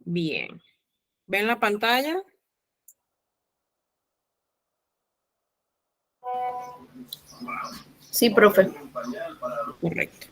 Bien. ¿Ven la pantalla? Sí, profe. Correcto.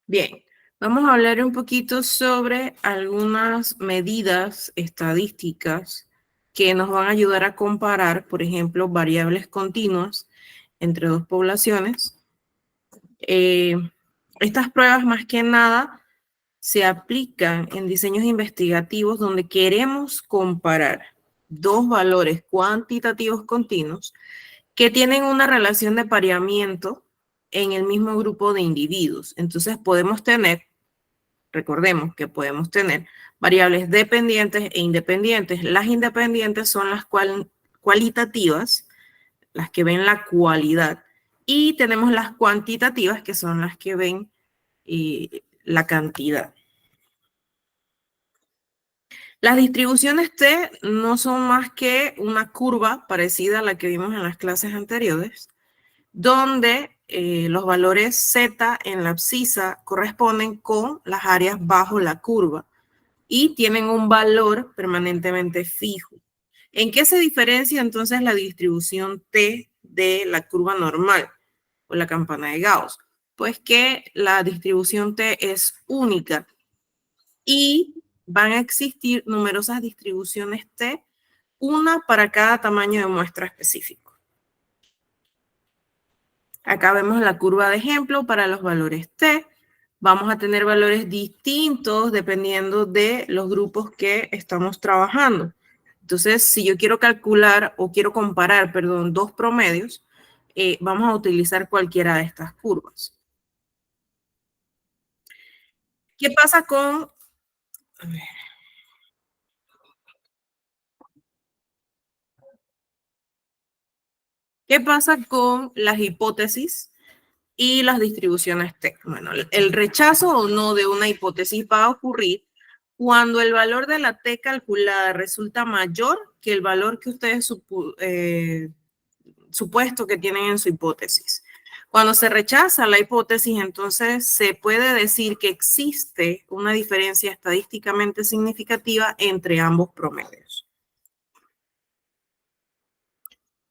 Bien, vamos a hablar un poquito sobre algunas medidas estadísticas que nos van a ayudar a comparar, por ejemplo, variables continuas entre dos poblaciones. Estas pruebas más que nada se aplican en diseños investigativos donde queremos comparar dos valores cuantitativos continuos que tienen una relación de pareamiento en el mismo grupo de individuos. Entonces podemos tener, recordemos que podemos tener variables dependientes e independientes. Las independientes son las cualitativas, las que ven la cualidad, y tenemos las cuantitativas, que son las que ven la cantidad. Las distribuciones T no son más que una curva parecida a la que vimos en las clases anteriores, donde los valores Z en la abscisa corresponden con las áreas bajo la curva y tienen un valor permanentemente fijo. ¿En qué se diferencia entonces la distribución T de la curva normal o la campana de Gauss? Pues que la distribución T es única y van a existir numerosas distribuciones T, una para cada tamaño de muestra específico. Acá vemos la curva de ejemplo para los valores T. Vamos a tener valores distintos dependiendo de los grupos que estamos trabajando. Entonces, si yo quiero calcular o quiero comparar, perdón, dos promedios, vamos a utilizar cualquiera de estas curvas. ¿Qué pasa con... A ver, ¿qué pasa con las hipótesis y las distribuciones T? Bueno, el rechazo o no de una hipótesis va a ocurrir cuando el valor de la T calculada resulta mayor que el valor que ustedes supuesto que tienen en su hipótesis. Cuando se rechaza la hipótesis, entonces se puede decir que existe una diferencia estadísticamente significativa entre ambos promedios.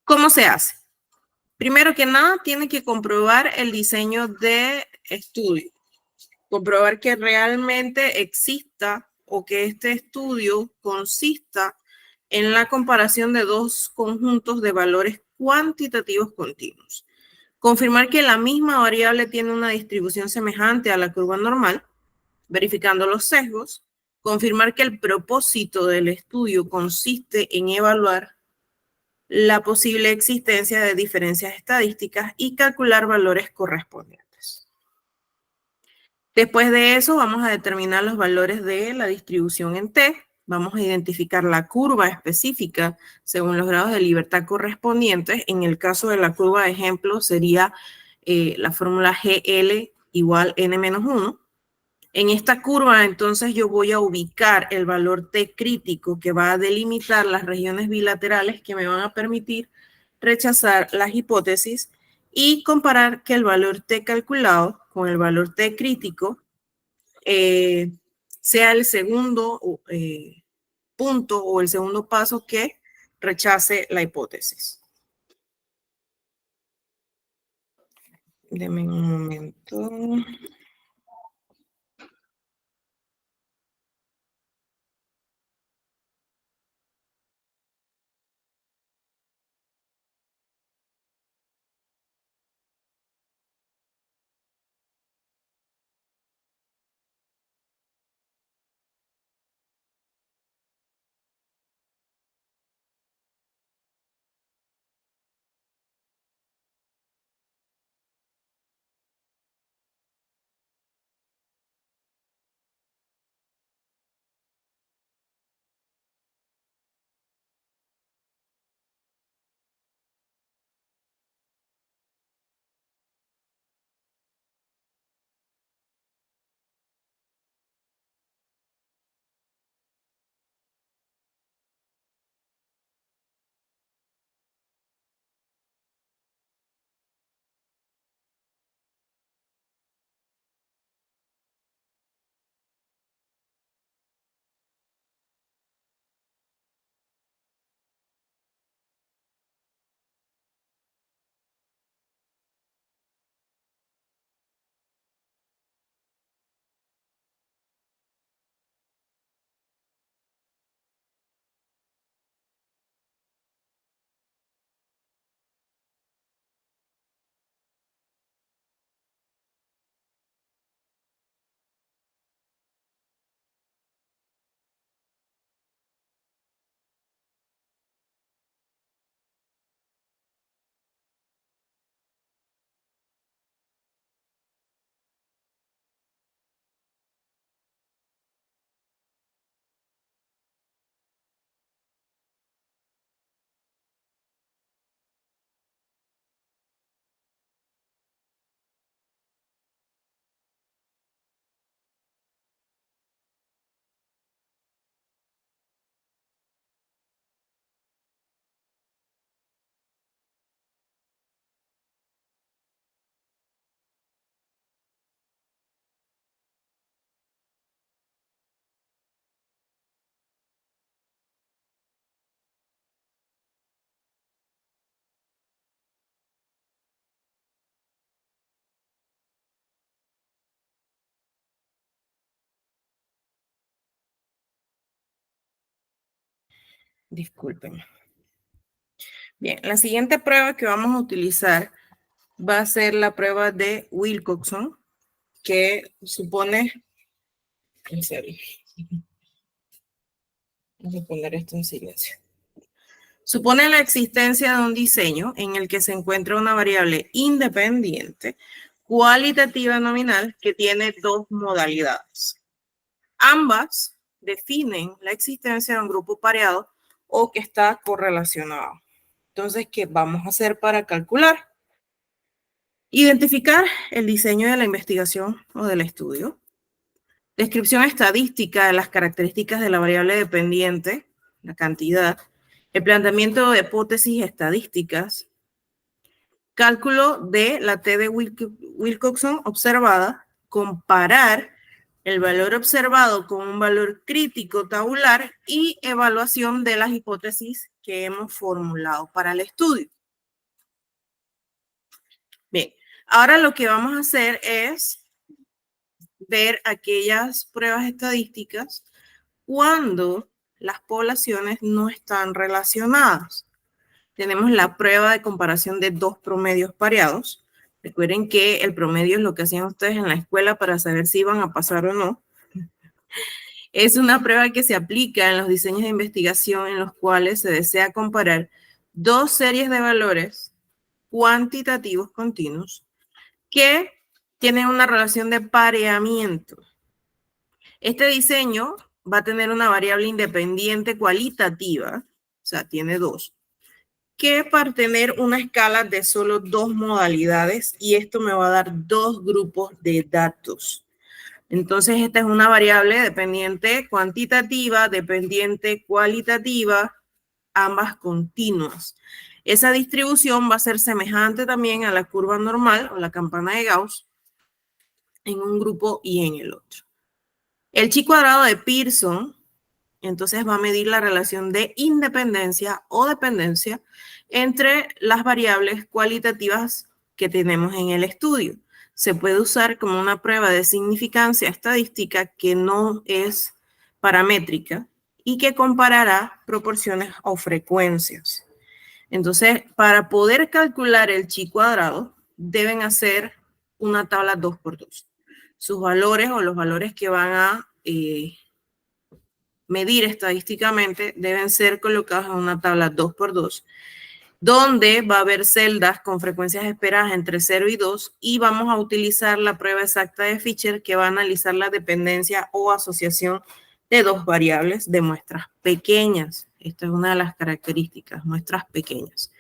¿Cómo se hace? Primero que nada, tiene que comprobar el diseño de estudio, comprobar que realmente exista o que este estudio consista en la comparación de dos conjuntos de valores cuantitativos continuos. Confirmar que la misma variable tiene una distribución semejante a la curva normal, verificando los sesgos. Confirmar que el propósito del estudio consiste en evaluar la posible existencia de diferencias estadísticas y calcular valores correspondientes. Después de eso, vamos a determinar los valores de la distribución en T. Vamos a identificar la curva específica según los grados de libertad correspondientes. En el caso de la curva de ejemplo, sería la fórmula GL igual N-1. En esta curva, entonces, yo voy a ubicar el valor T crítico que va a delimitar las regiones bilaterales que me van a permitir rechazar las hipótesis y comparar que el valor T calculado con el valor T crítico sea el segundo punto o el segundo paso que rechace la hipótesis. Deme un momento. Disculpen. Bien, la siguiente prueba que vamos a utilizar va a ser la prueba de Wilcoxon, que supone, en serio, vamos a poner esto en silencio. Supone la existencia de un diseño en el que se encuentra una variable independiente cualitativa nominal que tiene dos modalidades. Ambas definen la existencia de un grupo pareado o que está correlacionado. Entonces, ¿qué vamos a hacer para calcular? Identificar el diseño de la investigación o del estudio. Descripción estadística de las características de la variable dependiente, la cantidad. El planteamiento de hipótesis estadísticas. Cálculo de la T de Wilcoxon observada. Comparar el valor observado con un valor crítico tabular y evaluación de las hipótesis que hemos formulado para el estudio. Bien, ahora lo que vamos a hacer es ver aquellas pruebas estadísticas cuando las poblaciones no están relacionadas. Tenemos la prueba de comparación de dos promedios pareados. Recuerden que el promedio es lo que hacían ustedes en la escuela para saber si iban a pasar o no. Es una prueba que se aplica en los diseños de investigación en los cuales se desea comparar dos series de valores cuantitativos continuos que tienen una relación de pareamiento. Este diseño va a tener una variable independiente cualitativa, o sea, tiene dos, que para tener una escala de solo dos modalidades, y esto me va a dar dos grupos de datos. Entonces, esta es una variable dependiente cuantitativa, dependiente cualitativa, ambas continuas. Esa distribución va a ser semejante también a la curva normal o la campana de Gauss en un grupo y en el otro. El chi cuadrado de Pearson, entonces, va a medir la relación de independencia o dependencia entre las variables cualitativas que tenemos en el estudio. Se puede usar como una prueba de significancia estadística que no es paramétrica y que comparará proporciones o frecuencias. Entonces, para poder calcular el chi cuadrado, deben hacer una tabla 2x2. Sus valores o los valores que van a medir estadísticamente deben ser colocados en una tabla 2x2, donde va a haber celdas con frecuencias esperadas entre 0 y 2 y vamos a utilizar la prueba exacta de Fisher que va a analizar la dependencia o asociación de dos variables de muestras pequeñas. Esta es una de las características, muestras pequeñas.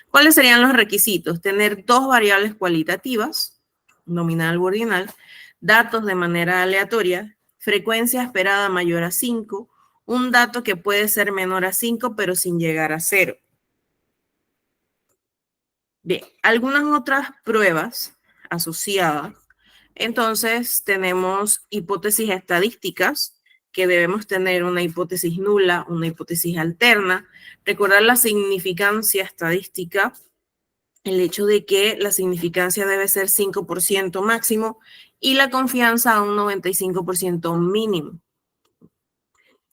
¿Cuáles serían los requisitos? Tener dos variables cualitativas, nominal u ordinal, datos de manera aleatoria, frecuencia esperada mayor a 5, un dato que puede ser menor a 5 pero sin llegar a 0. Bien, algunas otras pruebas asociadas. Entonces, tenemos hipótesis estadísticas, que debemos tener una hipótesis nula, una hipótesis alterna. Recordar la significancia estadística, el hecho de que la significancia debe ser 5% máximo y la confianza a un 95% mínimo.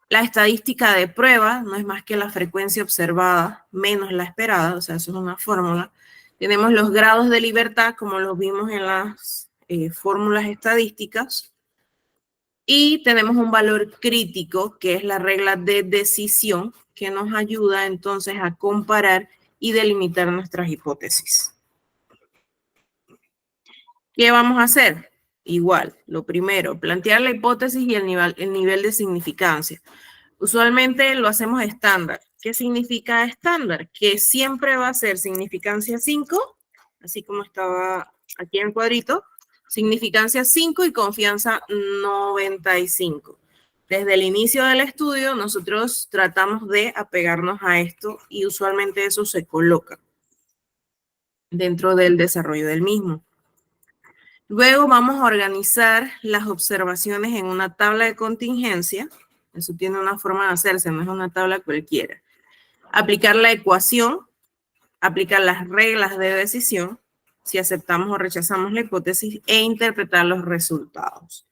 La estadística de prueba no es más que la frecuencia observada menos la esperada, o sea, eso es una fórmula. Tenemos los grados de libertad, como los vimos en las fórmulas estadísticas. Y tenemos un valor crítico, que es la regla de decisión, que nos ayuda entonces a comparar y delimitar nuestras hipótesis. ¿Qué vamos a hacer? Igual, lo primero, plantear la hipótesis y el nivel de significancia. Usualmente lo hacemos estándar. ¿Qué significa estándar? Que siempre va a ser significancia 5, así como estaba aquí en el cuadrito, significancia 5 y confianza 95. Desde el inicio del estudio nosotros tratamos de apegarnos a esto y usualmente eso se coloca dentro del desarrollo del mismo. Luego vamos a organizar las observaciones en una tabla de contingencia. Eso tiene una forma de hacerse, no es una tabla cualquiera. Aplicar la ecuación, aplicar las reglas de decisión, si aceptamos o rechazamos la hipótesis, e interpretar los resultados.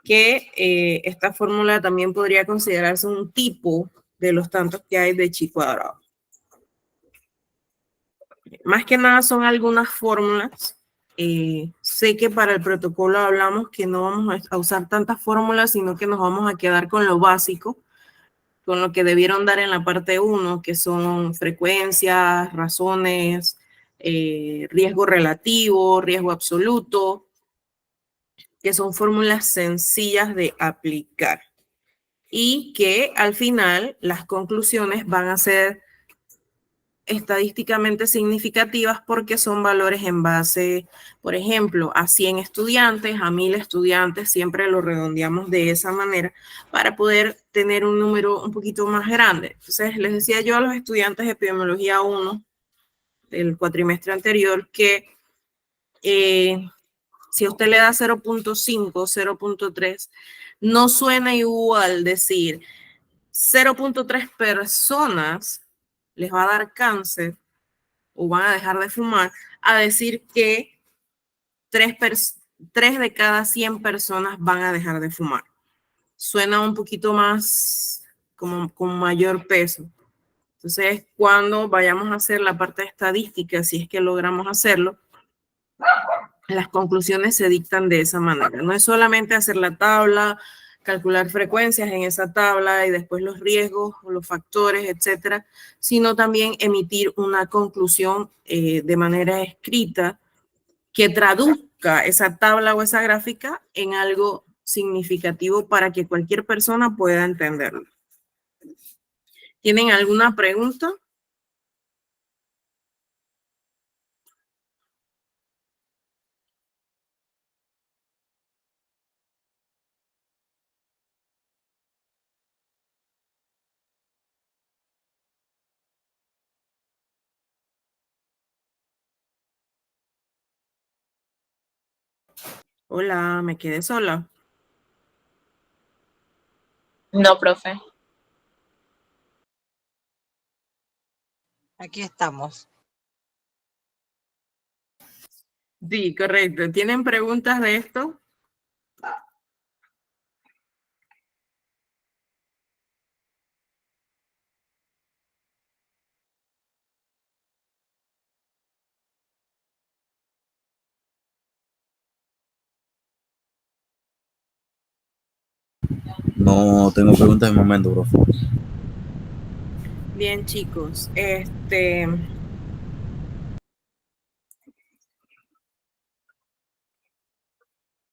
Que esta fórmula también podría considerarse un tipo de los tantos que hay de chi cuadrado. Más que nada son algunas fórmulas. Sé que para el protocolo hablamos que no vamos a usar tantas fórmulas, sino que nos vamos a quedar con lo básico, con lo que debieron dar en la parte 1, que son frecuencias, razones, riesgo relativo, riesgo absoluto, que son fórmulas sencillas de aplicar y que al final las conclusiones van a ser estadísticamente significativas porque son valores en base, por ejemplo, a 100 estudiantes, a 1000 estudiantes, siempre lo redondeamos de esa manera para poder tener un número un poquito más grande. Entonces, les decía yo a los estudiantes de epidemiología 1 del cuatrimestre anterior que si a usted le da 0.5, 0.3, no suena igual decir 0.3 personas les va a dar cáncer o van a dejar de fumar, a decir que 3 de cada 100 personas van a dejar de fumar. Suena un poquito más como con mayor peso. Entonces, cuando vayamos a hacer la parte estadística, si es que logramos hacerlo, las conclusiones se dictan de esa manera. No es solamente hacer la tabla, calcular frecuencias en esa tabla y después los riesgos o los factores, etcétera, sino también emitir una conclusión de manera escrita que traduzca esa tabla o esa gráfica en algo significativo para que cualquier persona pueda entenderlo. ¿Tienen alguna pregunta? Hola, me quedé sola. No, profe. Aquí estamos. Sí, correcto. ¿Tienen preguntas de esto? No tengo preguntas de momento, profe. Bien, chicos.